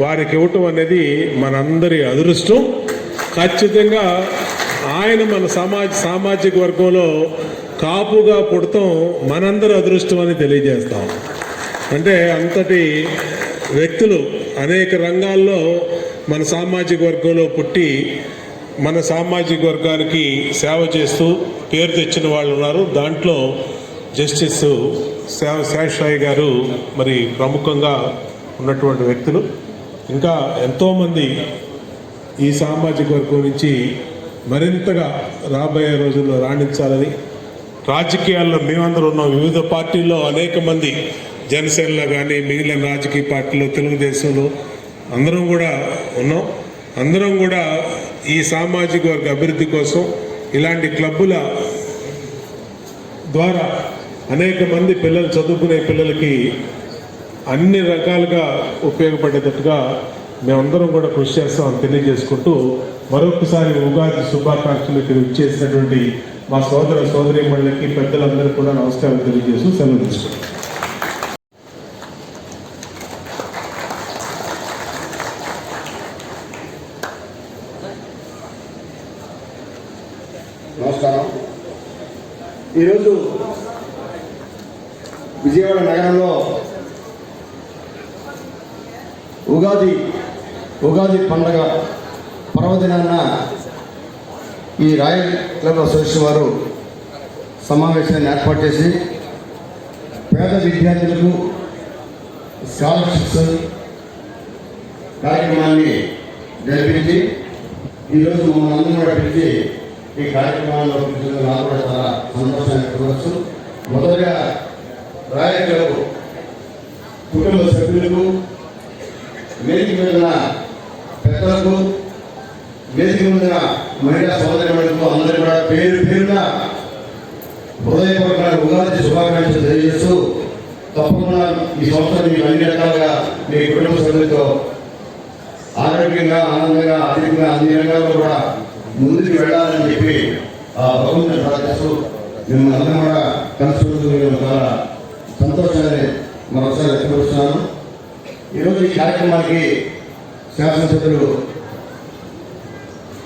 వారికి ఇవ్వటం అనేది మనందరి అదృష్టం. ఖచ్చితంగా ఆయన మన సామాజిక వర్గంలో కాపుగా పుడతాం మనందరి అదృష్టం అని తెలియజేస్తాం. అంటే అంతటి వ్యక్తులు అనేక రంగాల్లో మన సామాజిక వర్గంలో పుట్టి మన సామాజిక వర్గానికి సేవ చేస్తూ పేరు తెచ్చిన వాళ్ళు ఉన్నారు. దాంట్లో జస్టిస్ శేషాయి గారు మరి ప్రముఖంగా ఉన్నటువంటి వ్యక్తులు. ఇంకా ఎంతోమంది ఈ సామాజిక వర్గం నుంచి మరింతగా రాబోయే రోజుల్లో రాణించాలని, రాజకీయాల్లో మేమందరూ ఉన్నాం, వివిధ పార్టీల్లో అనేక మంది, జనసేనలో కానీ మిగిలిన రాజకీయ పార్టీలో, తెలుగుదేశంలో అందరం కూడా ఉన్నాం. అందరం కూడా ఈ సామాజిక వర్గ అభివృద్ధి కోసం ఇలాంటి క్లబ్బుల ద్వారా అనేక మంది పిల్లలు, చదువుకునే పిల్లలకి అన్ని రకాలుగా ఉపయోగపడేటట్టుగా మేమందరం కూడా కృషి చేస్తామని తెలియజేసుకుంటూ మరొకసారి ఉగాది శుభాకాంక్షలు ఇచ్చేసినటువంటి మా సోదరీమణులకి, పెద్దలందరికీ కూడా నమస్కారం తెలియజేస్తూ సెలవు తీసుకుంటాం. నమస్కారం. ఈరోజు విజయవాడ నగరంలో ఉగాది పండగ పర్వదినాన్న ఈ రాయల్ క్లబ్ అసోసియేషన్ వారు సమావేశాన్ని ఏర్పాటు చేసి పేద విద్యార్థులకు స్కాలర్షిప్స్ కార్యక్రమాన్ని జరిపించి ఈరోజు మమ్మల్ని కూడా పిలిచి ఈ కార్యక్రమాల్లో పిలిచిన నాకు కూడా చాలా సంతోషాన్ని ఇవ్వచ్చు. మొదటగా రాయల్ క్లబ్ కుటుంబ సభ్యులకు, వేదిక మీద పెద్దలకు, వేదిక మీద మహిళా సోదరిమణులకు అందరూ కూడా పేరున హృదయపూర్వక ఉగాది శుభాకాంక్షలు తెలియజేస్తూ తప్పకుండా ఈ సంవత్సరం మీకు అన్ని రకాలుగా మీ కుటుంబ సభ్యులతో ఆరోగ్యంగా, ఆనందంగా, ఆర్థికంగా అన్ని రంగాల్లో కూడా ముందుకు వెళ్ళాలని చెప్పి ఆ భగవంతుని ప్రార్థిస్తూ మిమ్మల్ని అందరం కూడా కలుసుకుంటూ మేము చాలా సంతోషాన్ని మరొకసారి వ్యక్తపరుస్తున్నాను. ఈరోజు ఈ కార్యక్రమానికి శాసనసభ్యులు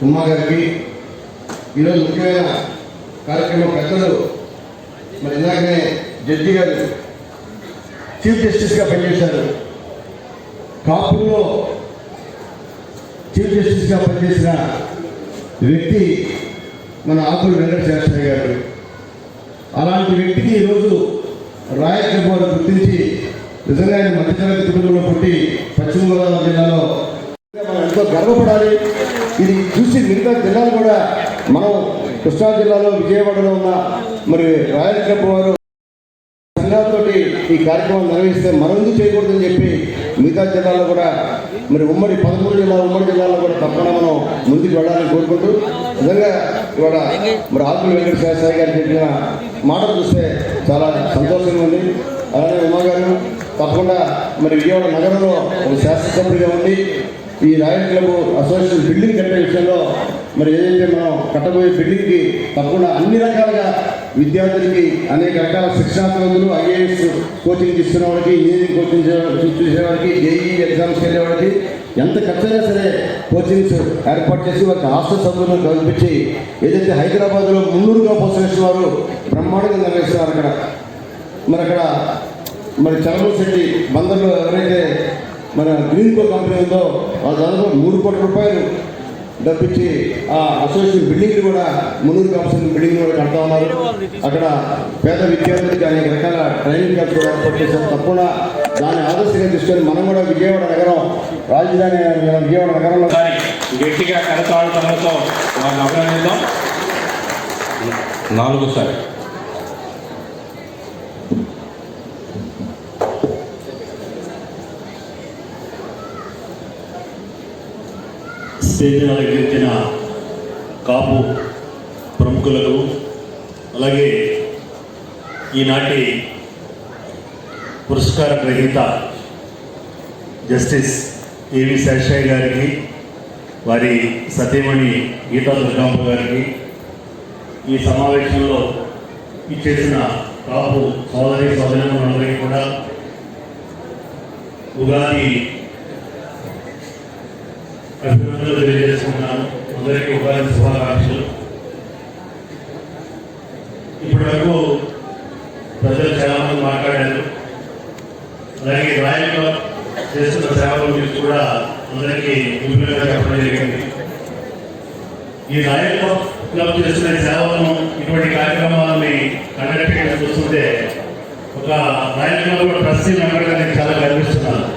ఉమ్మా గారికి, ఈరోజు ముఖ్యమైన కార్యక్రమం పెద్దలు మరి ఇందాకనే జడ్జి గారు చీఫ్ జస్టిస్గా పనిచేశారు. కాపుల్లో చీఫ్ జస్టిస్గా పనిచేసిన వ్యక్తి మన ఆకుల వెంకటేశ్వర గారు. అలాంటి వ్యక్తికి ఈరోజు రాయల్ క్లబ్ వారు గుర్తించి నిజంగా ఆయన మధ్యతరగతి కుటుంబంలో పుట్టి పశ్చిమ గోదావరి జిల్లాలో మనం ఎంతో గర్వపడాలి. ఇది చూసి మిగతా జిల్లాలు కూడా మనం కృష్ణా జిల్లాలో విజయవాడలో ఉన్న మరి రాయల్ క్లబ్ వారు సంఘాలతోటి ఈ కార్యక్రమం నిర్వహిస్తే మనం ఎందుకు చేయకూడదని చెప్పి మిగతా జిల్లాలో కూడా మరి ఉమ్మడి 13 జిల్లాలో కూడా తప్పకుండా మనం ముందుకు వెళ్ళాలని కోరుకుంటూ, నిజంగా ఇవాళ మరి ఆకుల వెంకటేశ్వర గారు చెప్పిన మాట చూస్తే చాలా సంతోషంగా ఉంది. అలానే ఉమా గారు తప్పకుండా మరి విజయవాడ నగరంలో ఒక శాసనసభ్యుడిగా ఉండి ఈ రాయల్ క్లబ్ అసోసియేషన్ బిల్డింగ్ కట్టే విషయంలో మరి ఏదైతే మనం కట్టబోయే బిల్డింగ్కి తప్పకుండా అన్ని రకాలుగా విద్యార్థులకి అనేక రకాల శిక్షణాత్మకులు, ఐఏఎస్ కోచింగ్ తీసుకునే వాళ్ళకి, ఇంజనీరింగ్ కోచింగ్ చూసేవాడికి, జేఈ ఎగ్జామ్స్కి వెళ్ళే వాళ్ళకి ఎంత ఖర్చైనా సరే కోచింగ్స్ ఏర్పాటు చేసి వారికి హాస్టల్ సభ్యులను కల్పించి ఏదైతే హైదరాబాద్లో 300 కార్పొరేషన్ వారు బ్రహ్మాండంగా నిర్వహిస్తున్నారు. అక్కడ మరి చలమూరు శెట్టి బందర్లో ఎవరైతే మన గ్రీన్ కో కంపెనీ ఉందో వాళ్ళ దాదాపు 3 కోట్ల రూపాయలు డబ్బిచ్చి ఆ అసోసియేషన్ బిల్డింగ్ కూడా 300 కార్పొరేషన్ బిల్డింగ్ కూడా కడతా ఉన్నారు. అక్కడ పేద విద్యార్థులకి అనేక రకాల ట్రైనింగ్ క్యాంప్స్ కూడా ఏర్పాటు చేశారు. తప్పకుండా దాన్ని ఆదర్శంగా తీసుకొని మనం కూడా విజయవాడ నగరం రాజధాని విజయవాడ నగరంలో గట్టిగా కరతాళతో వారిని అభినందిద్దాం. 4సారి స్టేజ్ అలంకరించిన కాపు ప్రముఖులకు, అలాగే ఈనాటి పురస్కార గ్రహీత జస్టిస్ ఏవి శేషయ్య గారికి, వారి సతీమణి గీతా దుర్గాంబ గారికి, ఈ సమావేశంలో ఇచ్చేసిన కాపు సోదరులందరికీ కూడా ఉగాది అభినందనలు తెలియజేసుకుంటున్నాను. అందరికీ ఉగాది శుభాకాంక్షలు. ఇప్పటి వరకు ప్రజలు చాలామంది మాట్లాడారు. అలాగే రాయల్ క్లబ్ చేస్తున్న సేవల గురించి కూడా అందరికీ విభిన్నంగా చెప్పడం జరిగింది. ఈ రాయల్ క్లబ్ చేస్తున్న సేవలను, ఇటువంటి కార్యక్రమాలని కండక్ట్ చేయడం చూస్తుంటే ఒక రాయల్ క్లబ్ ట్రస్టీ మెంబర్గా నేను చాలా గర్విస్తున్నాను.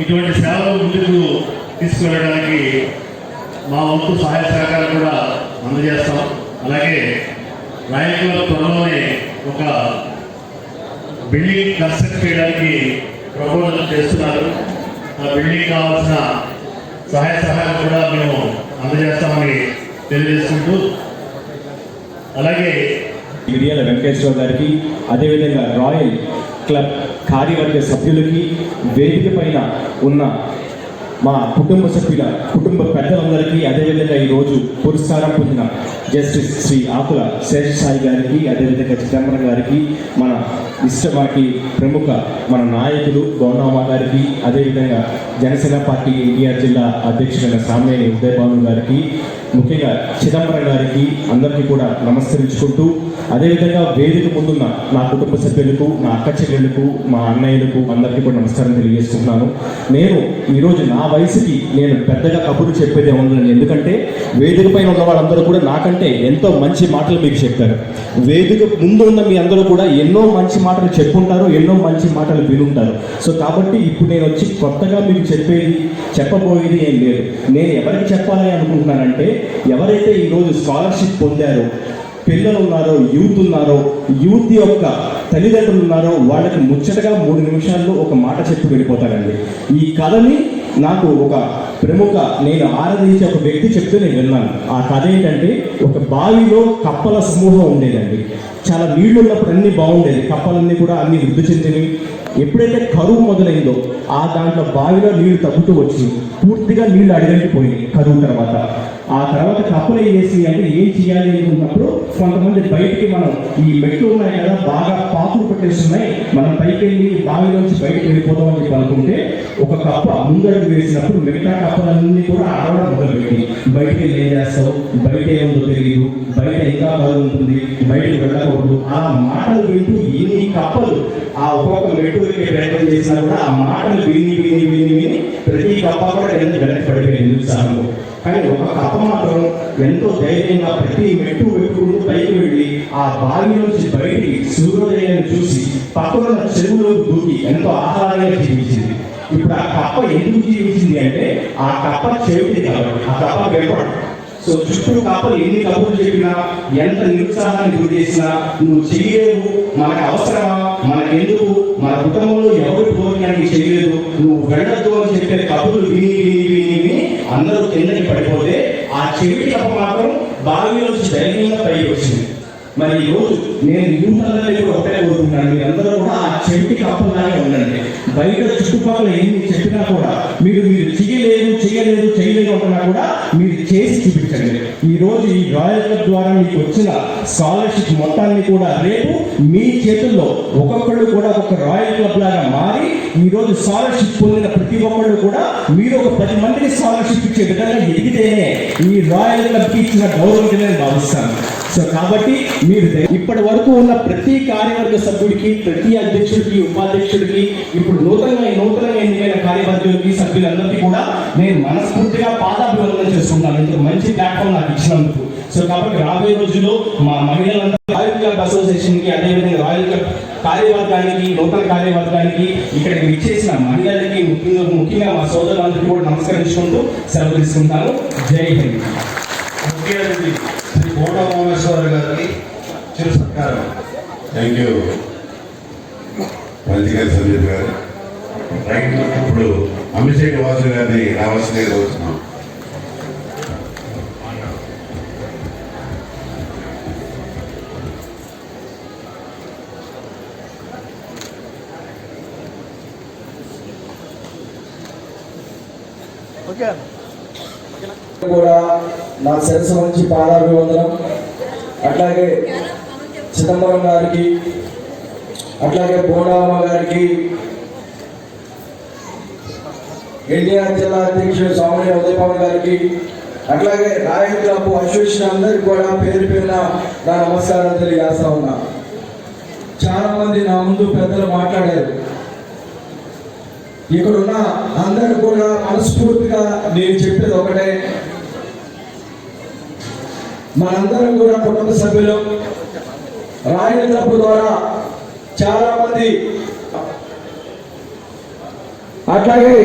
ఇటువంటి సేవలు ముందుకు తీసుకువెళ్ళడానికి మా వంతు సహాయ సహకారం కూడా అందజేస్తాం. అలాగే రాయల్ క్లబ్ త్వరలోనే ఒక బిల్డింగ్ కన్స్ట్రక్ట్ చేయడానికి ప్రపోజల్ చేస్తున్నారు. ఆ బిల్డింగ్ కావాల్సిన సహాయ సహాయం కూడా మేము అందజేస్తామని తెలియజేసుకుంటూ, అలాగే మిరియాల వెంకటేశ్వర గారికి, అదేవిధంగా రాయల్ క్లబ్ కార్యవర్గ సభ్యులకి, వేదిక పైన ఉన్న మా కుటుంబ పెద్దలందరికీ, అదేవిధంగా ఈరోజు పురస్కారం పొందిన జస్టిస్ శ్రీ ఆకుల శేషసాయి గారికి, అదేవిధంగా చిదంబరం గారికి, మన ఇష్టమాకి ప్రముఖ మన నాయకులు గౌండమ్మ గారికి, అదేవిధంగా జనసేన పార్టీ ఎన్టీఆర్ జిల్లా అధ్యక్షుడైన సామేని ఉదయభాను గారికి, ముఖ్యంగా చిదంబరం గారికి అందరికీ కూడా నమస్కరించుకుంటూ, అదేవిధంగా వేదిక ముందున్న నా కుటుంబ సభ్యులకు, నా అక్క చెల్లెలకు, మా అన్నయ్యలకు అందరికీ కూడా నమస్కారం తెలియజేసుకుంటున్నాను. నేను ఈరోజు నా వయసుకి నేను పెద్దగా కబుర్లు చెప్పేదే ఉండను. ఎందుకంటే వేదిక పైన ఉన్న వాళ్ళందరూ కూడా నాకంటే ఎంతో మంచి మాటలు మీకు చెప్పారు. వేదిక ముందు ఉన్న మీ అందరూ కూడా ఎన్నో మంచి మాటలు చెప్పుంటారు, ఎన్నో మంచి మాటలు వినుంటారు. సో కాబట్టి ఇప్పుడు నేను వచ్చి కొత్తగా మీకు చెప్పబోయేది ఏం లేదు. నేను ఎవరికి చెప్పాలని అనుకుంటున్నానంటే, ఎవరైతే ఈరోజు స్కాలర్షిప్ పొందారో, పిల్లలు ఉన్నారో, యూత్ యొక్క తల్లిదండ్రులు ఉన్నారో, వాళ్ళకి ముచ్చటగా 3 నిమిషాల్లో ఒక మాట చెప్పి వెళ్ళిపోతారండి. ఈ కథని నాకు ఒక ప్రముఖ నేను ఆరాధించే ఒక వ్యక్తి చెప్తూ నేను విన్నాను. ఆ కథ ఏంటంటే, ఒక బావిలో కప్పల సమూహం ఉండేదండి. చాలా నీళ్లు ఉన్నప్పుడు అన్ని బాగుండేది, కప్పలన్నీ కూడా అన్ని వృద్ధి చెందినవి. ఎప్పుడైతే కరువు మొదలైందో ఆ దాంట్లో బావిలో నీళ్లు తగ్గుతూ వచ్చి పూర్తిగా నీళ్లు అడిగంటిపోయింది కరువు తర్వాత. ఆ తర్వాత కప్పలు ఏం చేసి అంటే ఏం చేయాలి అనుకున్నప్పుడు కొంతమంది బయటికి, మనం ఈ మెట్లు ఉన్నాయి కదా బాగా పాకులు పట్టేస్తున్నాయి, మనం పైకి వెళ్ళి బావిలోంచి బయటకు వెళ్ళిపోతాం అని చెప్పి అనుకుంటే ఒక కప్ప ముందడుగు వేసినప్పుడు మిగతా కప్పలన్నీ కూడా ఆడవడం మొదలుపెట్టి బయటికి వెళ్ళి ఏం చేస్తావు, బయట ఏముందో తెలియదు, బయట ఇంకా బాగా ఉంటుంది, బయటకు వెళ్ళకూడదు, ఆ మాటలు వింటూ ఎన్ని కప్పలు ఆ ఒక్కొక్క మెట్టు ప్రయత్నం చేసినా కూడా ఆ మాటలు విని విని విని విని ప్రతి కప్ప కూడా ఎంత వెనక్కి పడిపోయింది ఉత్సాహంలో. కానీ ఒక కప్ప మాత్రం ఎంతో ధైర్యంగా ప్రతి మెట్టు వెతుకుంటూ పైకి వెళ్ళి ఆ బావి నుంచి బయటికి సూర్యోదయాన్ని చూసి పక్కన చెరువులో దూకి ఎంతో ఆహ్లాదంగా జీవించింది. ఇప్పుడు ఆ కప్ప ఎందుకు జీవించింది అంటే ఆ కప్ప చెవిటి కాబట్టి, ఆ కప్ప వెంపడు. సో చుట్టూ కప్పలు ఎన్ని కబుర్లు చెప్పినా, ఎంత నిరుత్సాహాన్ని గురి చేసినా, నువ్వు చేయలేవు, మనకు అవసరమా, మనకెందుకు, మన కుటుంబంలో ఎవరి కోరికడానికి చేయలేదు, నువ్వు వెళ్ళొద్దు అని చెప్పే కబుర్లు విని విని విని విని అందరూ కిందకి పడిపోతే ఆ చెవిటి కప్ప మాత్రం బావి నుంచి ధైర్యంగా పైకి వచ్చింది. మరి ఈ రోజు నేను యూత్ ఒకటే కోరుకుంటున్నాను, మీరందరూ కూడా ఆ చెవిటి కప్పలాగే ఉండండి. బయట చుట్టుపక్కల ఎన్ని చెప్పినా కూడా మీరు చేయలేదు అంటున్నా కూడా మీరు చేసి చూపించండి. ఈ రోజు ఈ రాయల్ క్లబ్ ద్వారా మీకు వచ్చిన స్కాలర్షిప్ మొత్తాన్ని కూడా రేపు మీ చేతుల్లో ఒక్కొక్కళ్ళు కూడా ఒక రాయల్ క్లబ్ లాగా మారి ఈ రోజు స్కాలర్షిప్ పొందిన ప్రతి ఒక్కళ్ళు కూడా మీరు ఒక 10 మందికి స్కాలర్షిప్ ఇచ్చే విధంగా ఎదిగితేనే ఈ రాయల్ క్లబ్కి ఇచ్చిన గౌరవం నేను భావిస్తాను. సో కాబట్టి మీరు ఇప్పటి వరకు ఉన్న ప్రతి కార్యవర్గ సభ్యుడికి, ప్రతి అధ్యక్షుడికి, ఉపాధ్యక్షుడికి, ఇప్పుడు నూతనంగా ఎన్నికైన కార్యవర్గులకి, సభ్యులందరికీ కూడా నేను మనస్ఫూర్తిగా పాదాభివందనం చేసుకుంటాను. ఇంత మంచి ప్లాట్ఫామ్ నాకు ఇచ్చినందుకు. సో కాబట్టి రాబోయే రోజుల్లో మా మహిళలందరూ రాయల్ క్లబ్ అసోసియేషన్కి, అదేవిధంగా రాయల్ క్లబ్ కార్యవర్గానికి, నూతన కార్యవర్గానికి, ఇక్కడికి విచ్చేసిన మహిళలకి, ముఖ్యంగా మా సోదరులందరికీ కూడా నమస్కరించుకుంటూ సెలవు తీసుకుంటాను. జై హింద్. ముఖ్య అతిథి శ్రీ కోట మోహేశ్వర గారికి చిరు సత్కారం. థ్యాంక్ యూ పొలిటికల్ సందీప్ గారు. రైట్, ఇప్పుడు అభిషేక్ వాసు గారిని రావాల్సిందే కోరుతున్నాం. కూడా నా శిరస్సు నుంచి పాదాభివందనం. అట్లాగే చిదంబరం గారికి, అట్లాగే బోడామ్మ గారికి, ఎన్టీఆర్ జిల్లా అధ్యక్షుడు స్వామి ఉదయపవన్ గారికి, అట్లాగే రాయల్ క్లబ్ అసోసియేషన్ అందరికి కూడా పేరు పేరున నా నమస్కారాలు తెలియజేస్తా ఉన్నా. చాలా మంది నా ముందు పెద్దలు మాట్లాడారు. ఇక్కడున్న అందరూ కూడా మనస్ఫూర్తిగా నేను చెప్పేది ఒకటే, మనందరం కూడా కుటుంబ సభ్యులు. రాయల్ క్లబ్ ద్వారా చాలా మంది, అట్లాగే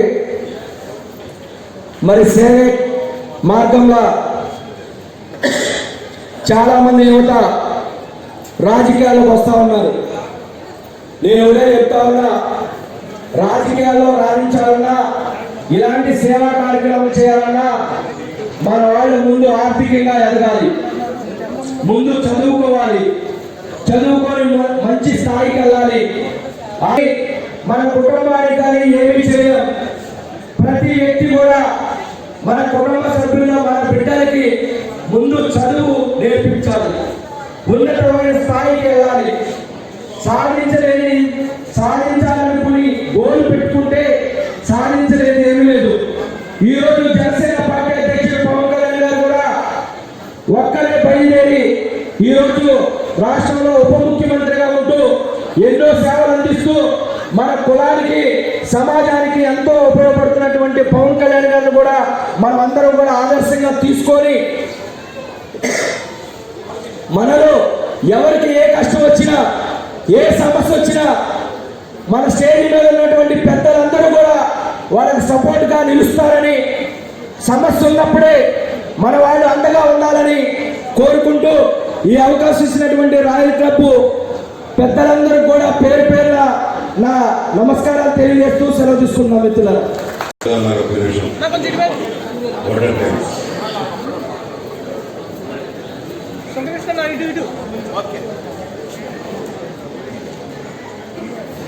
మరి సేవే మార్గంలో చాలా మంది యువత రాజకీయాలకు వస్తూ ఉన్నారు. నేను ఎవరే చెప్తా ఉన్నా, రాజకీయాల్లో రాణించాలన్నా, ఇలాంటి సేవా కార్యక్రమాలు చేయాలన్నా మన వాళ్ళు ముందు ఆర్థికంగా ఎదగాలి, ముందు చదువుకోవాలి, చదువుకొని మంచి స్థాయికి వెళ్ళాలి. మన కుటుంబానికి కానీ ఏమి చేయడం, ప్రతి వ్యక్తి కూడా మన కుటుంబ సభ్యులు, మన బిడ్డలకి ముందు చదువు నేర్పించాలి, ఉన్నతమైన స్థాయికి వెళ్ళాలి. సాధించాలనుకుని గోల్ పెట్టుకుంటే సాధించలేదు ఏమీ లేదు. ఈరోజు జనసేన పార్టీ అధ్యక్షుడు పవన్ కళ్యాణ్ గారు కూడా ఒక్కరే బయలుదేరి ఈరోజు రాష్ట్రంలో ఉప ముఖ్యమంత్రిగా ఉంటూ ఎన్నో సేవలు అందిస్తూ మన కులానికి, సమాజానికి ఎంతో ఉపయోగపడుతున్నటువంటి పవన్ కళ్యాణ్ గారిని కూడా మనం అందరం కూడా ఆదర్శంగా తీసుకొని మనలో ఎవరికి ఏ కష్టం వచ్చినా, ఏ సమస్య వచ్చినా మన స్టేజ్ మీద ఉన్నటువంటి పెద్దలందరూ కూడా వాళ్ళకి సపోర్ట్గా నిలుస్తారని, సమస్య ఉన్నప్పుడే మన వాళ్ళు అండగా ఉండాలని కోరుకుంటూ ఈ అవకాశం ఇచ్చినటువంటి రాయల్ క్లబ్ పెద్దలందరూ కూడా పేరు పేరున నా నమస్కారాలు తెలియజేస్తూ సెలవు తీసుకున్నాం మిత్రులారా. ఒక నిమిషం ఓటర్ టైమ్స్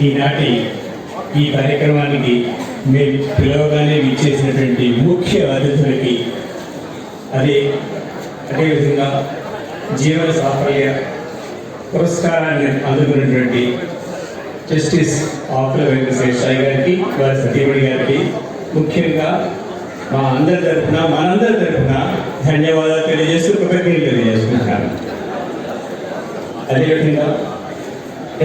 ఈనాటి ఈ కార్యక్రమానికి మేము పిలవగానే విచ్చేసినటువంటి ముఖ్య అతిథులకి అదేవిధంగా జీవన సాఫల్య పురస్కారాన్ని అందుకున్నటువంటి జస్టిస్ ఆకుల వెంకటేశ్వర గారికి వారి సతీమణి గారికి ముఖ్యంగా మనందరి తరఫున ధన్యవాదాలు తెలియజేస్తూ కృతజ్ఞతలు తెలియజేసుకుంటున్నాను. అదేవిధంగా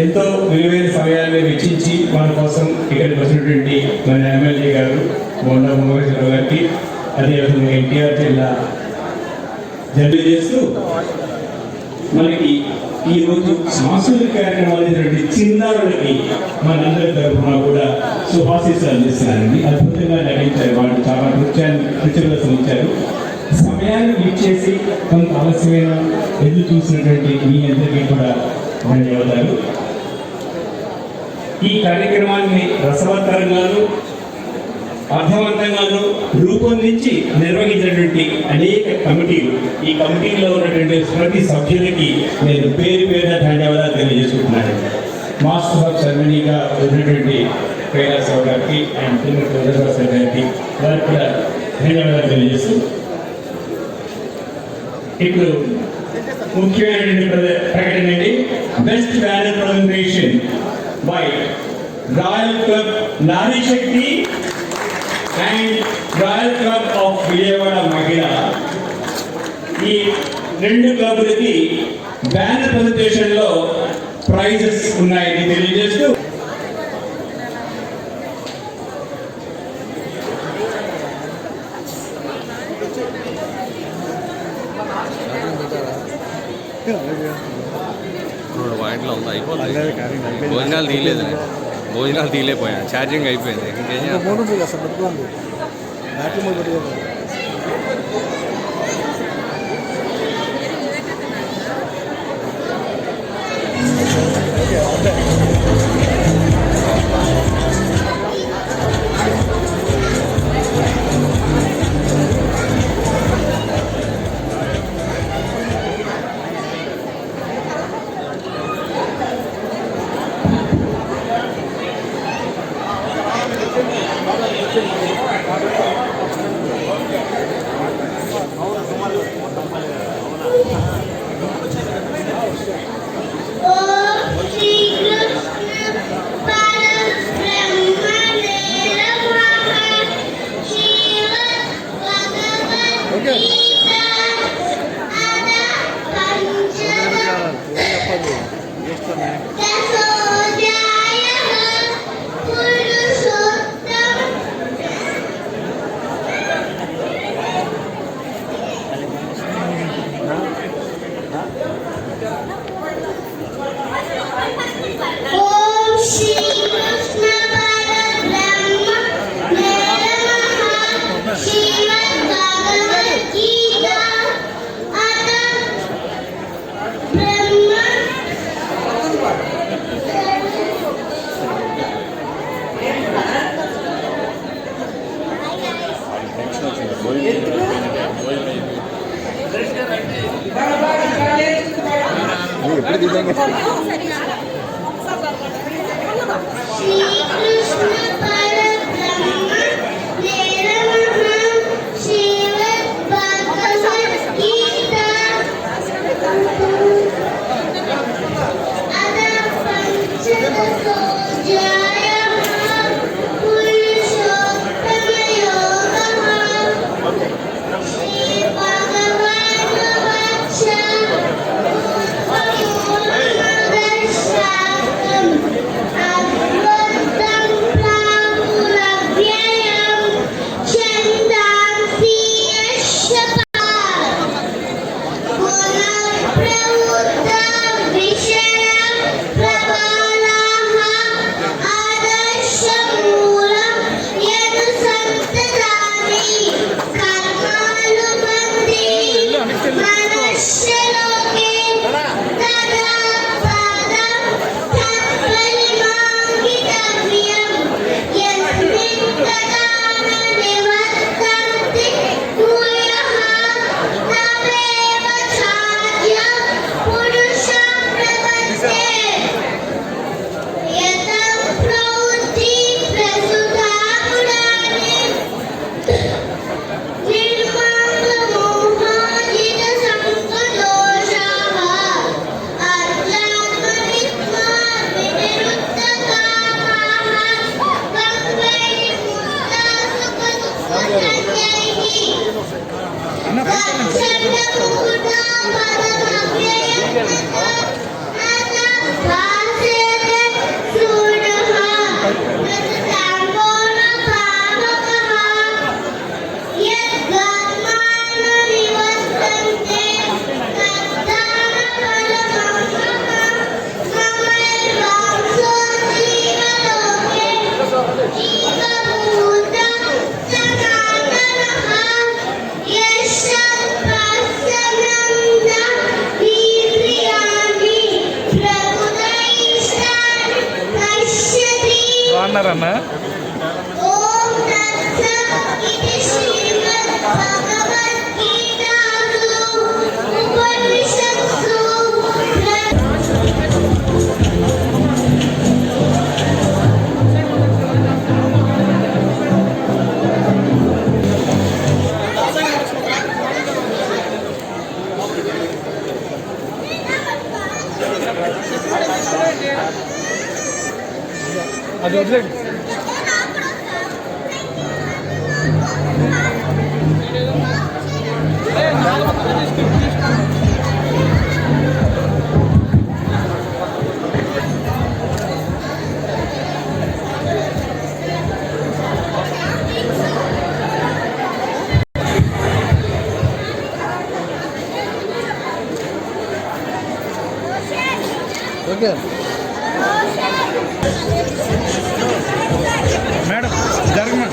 ఎంతో విలువైన సమయాన్ని వెచ్చించి మన కోసం ఇక్కడికి వచ్చినటువంటి మన ఎమ్మెల్యే గారు మోండా మోహేశ్వరరావు గారికి, అదేవిధంగా ఎన్టీఆర్ జిల్లా జడ్జి చేస్తూ మనకి ఈరోజు సాంస్కృతిక కార్యక్రమాలు చిన్నారులకి మనందరి తరఫున కూడా శుభాశీస్సులు అందిస్తున్నారండి. అద్భుతంగా నటించారు, వాళ్ళు చాలా నృత్యం ఇచ్చారు. సమయాన్ని ఇచ్చేసి కొంత ఆలస్యమైన ఎదురు చూసినటువంటి మీ అందరికీ కూడా ధన్యవాదాలు. ఈ కార్యక్రమాన్ని రసవత్తరంగాను అర్థవంతంగాను రూపొందించి నిర్వహించినటువంటి అనేక కమిటీలు, ఈ కమిటీలో ఉన్నటువంటి ప్రతి సభ్యులకి నేను పేరు పేరున ధన్యవాదాలు తెలియజేసుకుంటున్నాను. మాస్టర్ ఆఫ్ సెరమనీగా ఉన్నటువంటి కైలాసరావు గారికి అండ్ శ్రీమతి చంద్రబాబు గారికి వారికి కూడా ధన్యవాదాలు తెలియజేస్తూ ఇప్పుడు ముఖ్యమైనటువంటి ప్రకటన అండి. Best banner presentation by royal club Nari Shakti and royal club of Vijayawada మహిళ. ఈ రెండు క్లబ్లకి బ్యానర్ ప్రజెంటేషన్ లో ప్రైజెస్ ఉన్నాయని తెలియజేస్తూ వాటిలో ఉంది అయిపోతుంది. భోజనాలు తీయలేదు, భోజనాలు తీయలేకపోయాను, ఛార్జింగ్ అయిపోయింది. ఇంకేం Advanced అన్నా అది వదిలేండి. ఓకే మేడం జరగమా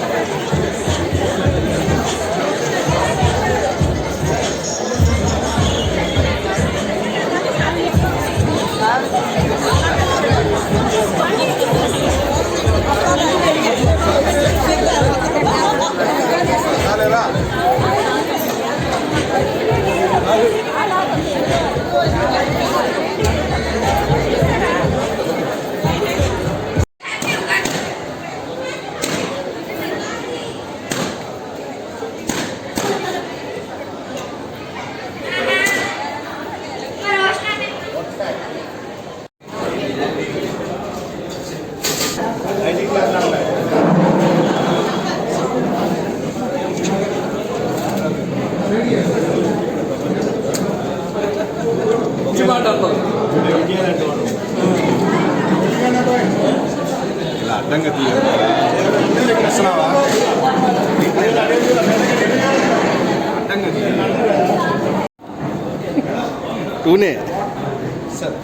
ఇలా అడ్డంగా తీయాలి టూనే సార్